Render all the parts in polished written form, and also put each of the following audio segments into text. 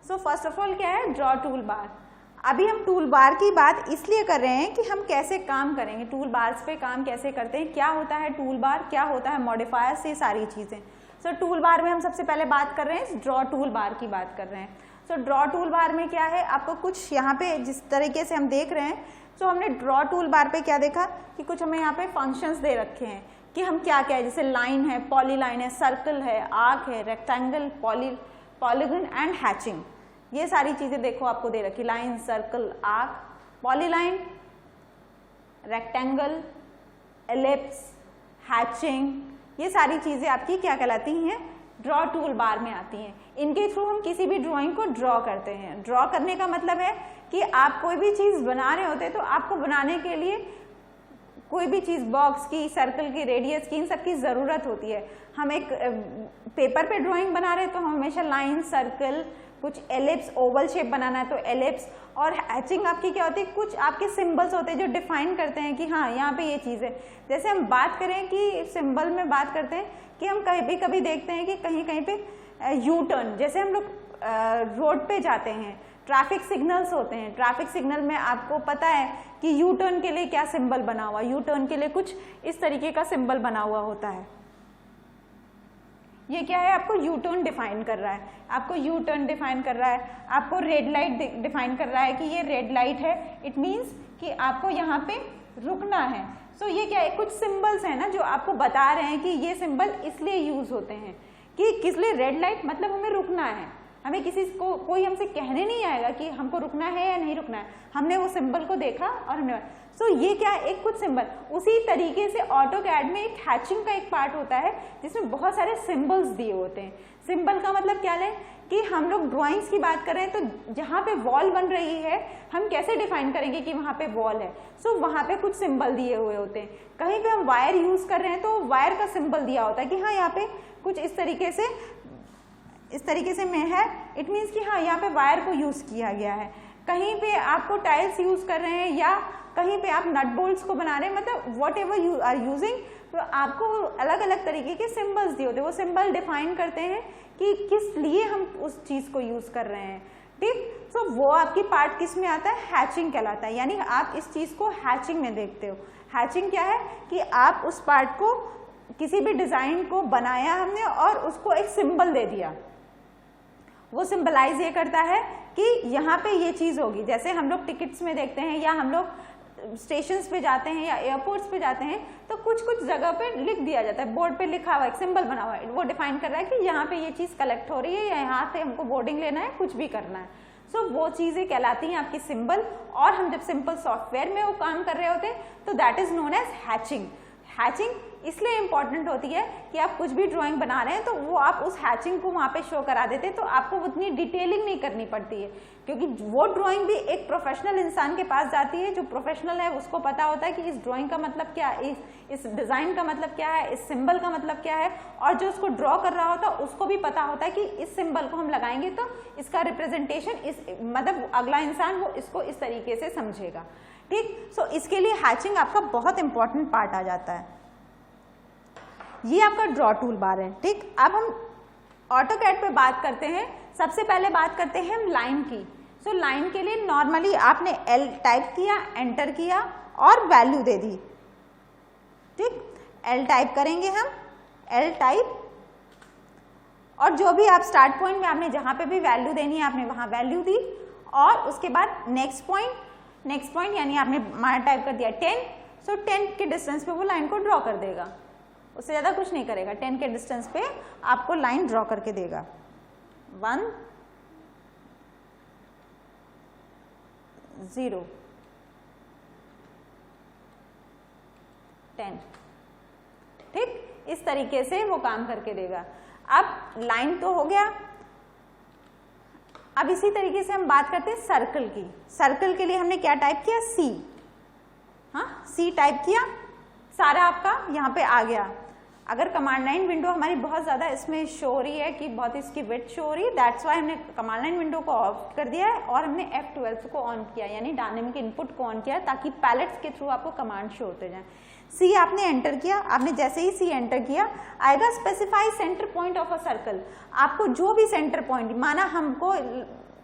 So first of all क्या है, draw tool bar. अभी हम टूल बार की बात इसलिए कर रहे हैं कि हम कैसे काम करेंगे, टूल बार्स पे काम कैसे करते हैं, क्या होता है टूल बार, क्या होता है मॉडिफायर्स, ये सारी चीज़ें। सो टूल बार में हम सबसे पहले बात कर रहे हैं ड्रॉ टूल बार की बात कर रहे हैं। सो ड्रॉ टूल बार में क्या है, आपको कुछ यहाँ पे जिस तरीके से हम देख रहे हैं, सो हमने ड्रॉ टूल बार पे क्या देखा कि कुछ हमें यहाँ पे फंक्शंस दे रखे हैं कि हम क्या क्या है, जैसे लाइन है, पॉलीलाइन है, सर्कल है, आर्क है, रेक्टेंगल, पॉलीगन एंड हैचिंग, ये सारी चीजें देखो आपको दे रखी, line, circle, arc, polyline, rectangle, ellipse, hatching, ये सारी चीजें आपकी क्या कहलाती हैं, ड्रॉ टूल बार में आती हैं। इनके थ्रू हम किसी भी ड्राइंग को ड्रॉ करते हैं। ड्रॉ करने का मतलब है कि आप कोई भी चीज बना रहे होते हैं तो आपको बनाने के लिए कोई भी चीज, बॉक्स की, सर्कल की, रेडियस की, इन सब की जरूरत होती है। हम एक पेपर पे ड्राइंग बना रहे हैं तो हम हमेशा लाइन, सर्कल, कुछ एलिप्स, ओवल शेप बनाना है तो एलिप्स, और हैचिंग आपकी क्या होती है, कुछ आपके सिंबल्स होते हैं जो डिफाइन करते हैं कि हाँ यहाँ पे ये चीज़ है। जैसे हम बात करें कि सिंबल में बात करते हैं कि हम कभी कभी देखते हैं कि कहीं कहीं पे यू टर्न, जैसे हम लोग रोड पे जाते हैं, ट्रैफिक सिग्नल्स होते हैं, ट्रैफिक सिग्नल में आपको पता है कि यू टर्न के लिए क्या सिंबल बना हुआ, यू टर्न के लिए कुछ इस तरीके का सिंबल बना हुआ होता है। ये क्या है, आपको यू टर्न डिफाइन कर रहा है, आपको यू टर्न डिफाइन कर रहा है, आपको रेड लाइट डिफाइन कर रहा है कि ये रेड लाइट है, इट मीन्स कि आपको यहाँ पे रुकना है। सो ये क्या है, कुछ सिंबल्स हैं ना जो आपको बता रहे हैं कि ये सिंबल इसलिए यूज होते हैं कि किस लिए, रेड लाइट मतलब हमें रुकना है, हमें किसी को, कोई हमसे कहने नहीं आएगा कि हमको रुकना है या नहीं रुकना है, हमने वो सिंबल को देखा और हमने। सो ये क्या है, एक कुछ सिंबल। उसी तरीके से ऑटोकैड में एक हैचिंग का एक पार्ट होता है जिसमें बहुत सारे सिंबल्स दिए होते हैं। सिंबल का मतलब क्या है कि हम लोग ड्राइंग्स की बात कर रहे हैं तो जहाँ पे वॉल बन रही है हम कैसे डिफाइन करेंगे कि वहाँ पे वॉल है। सो वहाँ पे कुछ सिंबल दिए हुए होते हैं। कहीं पे हम वायर यूज कर रहे हैं तो वायर का सिंबल दिया होता है कि हाँ यहाँ पे कुछ इस तरीके से में है, इट मीन्स कि हाँ यहाँ पे वायर को यूज किया गया है। कहीं पे आपको टाइल्स यूज कर रहे हैं या कहीं पे आप नट बोल्ट्स को बना रहे हैं, मतलब whatever you are using, तो आपको अलग अलग तरीके के सिंबल्स दिए होते हैं। वो सिंबल डिफाइन करते हैं कि किस लिए हम उस चीज को यूज कर रहे हैं, ठीक। सो वो आपकी पार्ट किस में आता है, हैचिंग कहलाता है, यानी आप इस चीज को हैचिंग में देखते हो। हैचिंग क्या है कि आप उस पार्ट को, किसी भी डिजाइन को बनाया हमने और उसको एक सिंबल दे दिया, वो सिंबलाइज ये करता है कि यहाँ पे ये चीज होगी। जैसे हम लोग टिकट्स में देखते हैं या हम लोग स्टेशंस पे जाते हैं या एयरपोर्ट्स पे जाते हैं तो कुछ कुछ जगह पे लिख दिया जाता है, बोर्ड पे लिखा हुआ है, एक सिंबल बना हुआ है, वो डिफाइन कर रहा है कि यहाँ पे ये चीज कलेक्ट हो रही है या यहाँ से हमको बोर्डिंग लेना है, कुछ भी करना है। सो वो चीजें कहलाती हैं आपकी सिंबल। और हम जब सिंपल सॉफ्टवेयर में वो काम कर रहे होते हैं तो that is known as hatching. Hatching इसलिए इंपॉर्टेंट होती है कि आप कुछ भी ड्राइंग बना रहे हैं तो वो आप उस हैचिंग को वहाँ पे शो करा देते हैं, तो आपको उतनी डिटेलिंग नहीं करनी पड़ती है, क्योंकि वो ड्राइंग भी एक प्रोफेशनल इंसान के पास जाती है। जो प्रोफेशनल है उसको पता होता है कि इस ड्राइंग का मतलब क्या है, इस डिजाइन का मतलब क्या है, इस सिंबल का मतलब क्या है, और जो उसको ड्रॉ कर रहा होता है उसको भी पता होता है कि इस सिंबल को हम लगाएंगे तो इसका रिप्रेजेंटेशन इस, मतलब अगला इंसान वो इसको इस तरीके से समझेगा, ठीक। सो इसके लिए हैचिंग आपका बहुत इंपॉर्टेंट पार्ट आ जाता है। ये आपका ड्रॉ टूल बार है, ठीक। अब हम ऑटोकैड पे बात करते हैं। सबसे पहले बात करते हैं हम लाइन की। सो लाइन के लिए नॉर्मली आपने एल टाइप किया, एंटर किया और वैल्यू दे दी, ठीक। एल टाइप करेंगे हम, एल टाइप, और जो भी आप स्टार्ट पॉइंट में आपने जहां पे भी वैल्यू देनी है आपने वहां वैल्यू दी, और उसके बाद नेक्स्ट पॉइंट यानी आपने मार टाइप कर दिया 10। सो 10 के डिस्टेंस पे वो लाइन को ड्रॉ कर देगा, उससे ज्यादा कुछ नहीं करेगा। 10 के डिस्टेंस पे आपको लाइन ड्रॉ करके देगा। 1 0 10, ठीक। इस तरीके से वो काम करके देगा। अब लाइन तो हो गया। अब इसी तरीके से हम बात करते हैं सर्कल की। सर्कल के लिए हमने क्या टाइप किया, सी, हाँ सी टाइप किया, सारा आपका यहाँ पे आ गया। अगर कमांड लाइन विंडो हमारी बहुत ज़्यादा इसमें शो हो रही है कि बहुत इसकी विड्थ शो हो रही है, दैट्स वाई हमने कमांड लाइन विंडो को ऑफ कर दिया है और हमने F12 को ऑन किया, यानी डायनेमिक इनपुट को ऑन किया, ताकि पैलेट्स के थ्रू आपको कमांड शो होते जाए। सी आपने एंटर किया, आपने जैसे ही सी एंटर किया आएगा specify centre point of a circle. आपको जो भी सेंटर पॉइंट, माना हमको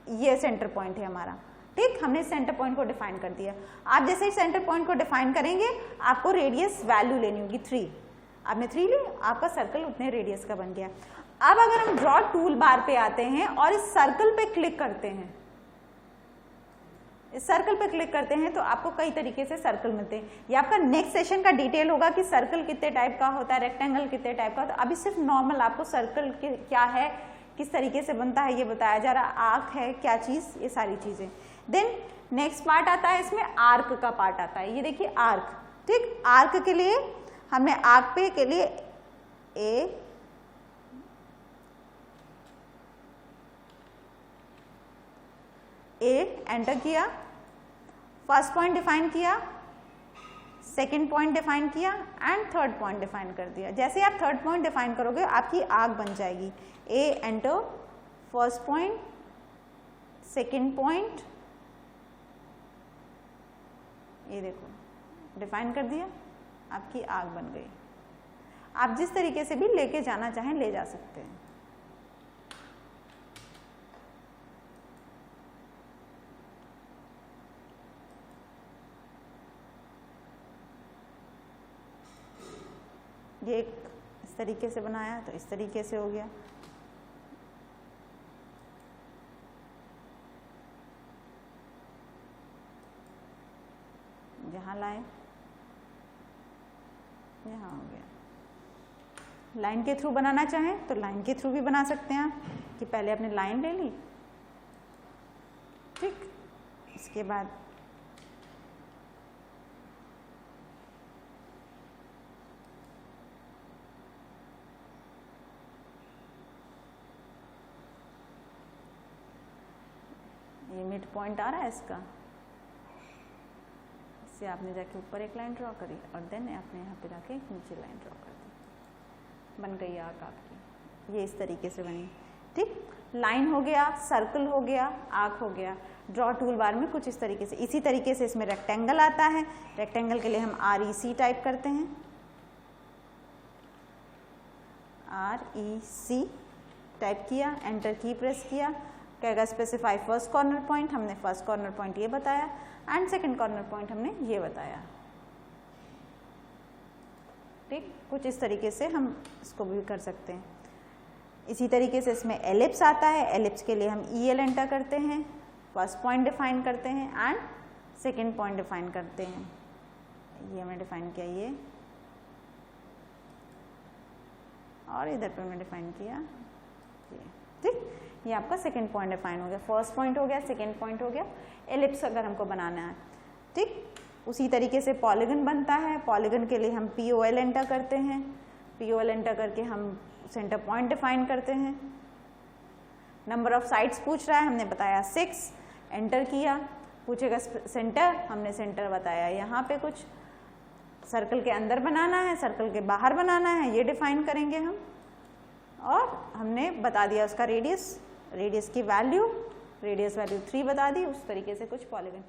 ये सेंटर पॉइंट है हमारा, ठीक। हमने सेंटर पॉइंट को डिफाइन कर दिया। आप जैसे ही सेंटर पॉइंट को डिफाइन करेंगे आपको रेडियस वैल्यू लेनी होगी 3। आपने 3 ली, आपका सर्कल उतने रेडियस का बन गया। अब अगर हम ड्रॉ टूल बार पे आते हैं और इस सर्कल पे क्लिक करते हैं, इस सर्कल पे क्लिक करते हैं तो आपको कई तरीके से सर्कल मिलते हैं। ये आपका नेक्स्ट सेशन का डिटेल होगा कि सर्कल कितने टाइप का होता है, रेक्टेंगल कितने टाइप का। तो अभी सिर्फ नॉर्मल आपको सर्कल क्या है, किस तरीके से बनता है, ये बताया जा रहा। आर्क है क्या चीज, ये सारी चीजें। देन नेक्स्ट पार्ट आता है, इसमें आर्क का पार्ट आता है। ये देखिए आर्क, ठीक। आर्क के लिए हमने आर्क पे के लिए ए एंटर किया, फर्स्ट पॉइंट डिफाइन किया, सेकंड पॉइंट डिफाइन किया एंड थर्ड पॉइंट डिफाइन कर दिया। जैसे आप थर्ड पॉइंट डिफाइन करोगे आपकी आर्क बन जाएगी। ए एंटर, फर्स्ट पॉइंट, सेकंड पॉइंट, ये देखो डिफाइन कर दिया, आपकी आर्क बन गई। आप जिस तरीके से भी लेके जाना चाहें ले जा सकते हैं। ये इस तरीके से बनाया तो इस तरीके से हो गया। यहाँ लाए, यहाँ हो गया। लाइन के थ्रू बनाना चाहें तो लाइन के थ्रू भी बना सकते हैं आप, कि पहले आपने लाइन ले ली, ठीक। इसके बाद ये मिड पॉइंट आ रहा है इसका, इससे आपने जाके ऊपर एक लाइन ड्रॉ करी और देन आपने यहाँ पे जाके नीचे लाइन ड्रॉ कर दी, बन गई आर्क आपकी। ये इस तरीके से बनी, ठीक। लाइन हो गया, सर्कल हो गया, आर्क हो गया। ड्रॉ टूल बार में कुछ इस तरीके से। इसी तरीके से इसमें रेक्टेंगल आता है। रेक्टेंगल के लिए हम REC टाइप करते हैं, REC टाइप किया, एंटर की प्रेस किया, कहेगा स्पेसिफाई फर्स्ट कॉर्नर पॉइंट। हमने फर्स्ट कॉर्नर पॉइंट ये बताया एंड सेकंड कॉर्नर पॉइंट हमने ये बताया, ठीक। कुछ इस तरीके से हम इसको भी कर सकते हैं। इसी तरीके से इसमें एलिप्स आता है। एलिप्स के लिए हम EL एंटर करते हैं, फर्स्ट पॉइंट डिफाइन करते हैं एंड सेकंड पॉइंट डिफाइन करते हैं। ये हमने डिफाइन किया ये, और इधर पे हमने डिफाइन किया ये, ठीक। ये आपका सेकंड पॉइंट डिफाइन हो गया, फर्स्ट पॉइंट हो गया, सेकंड पॉइंट हो गया। एलिप्स अगर हमको बनाना है, ठीक। उसी तरीके से पॉलीगन बनता है। पॉलीगन के लिए हम POL एंटर करते हैं। POL एंटर करके हम सेंटर पॉइंट डिफाइन करते हैं। नंबर ऑफ साइड्स पूछ रहा है, हमने बताया 6, एंटर किया। पूछेगा सेंटर, हमने सेंटर बताया। यहाँ पे कुछ सर्कल के अंदर बनाना है, सर्कल के बाहर बनाना है, ये डिफाइन करेंगे हम। और हमने बता दिया उसका रेडियस, रेडियस की वैल्यू, रेडियस वैल्यू 3 बता दी। उस तरीके से कुछ पॉलीगन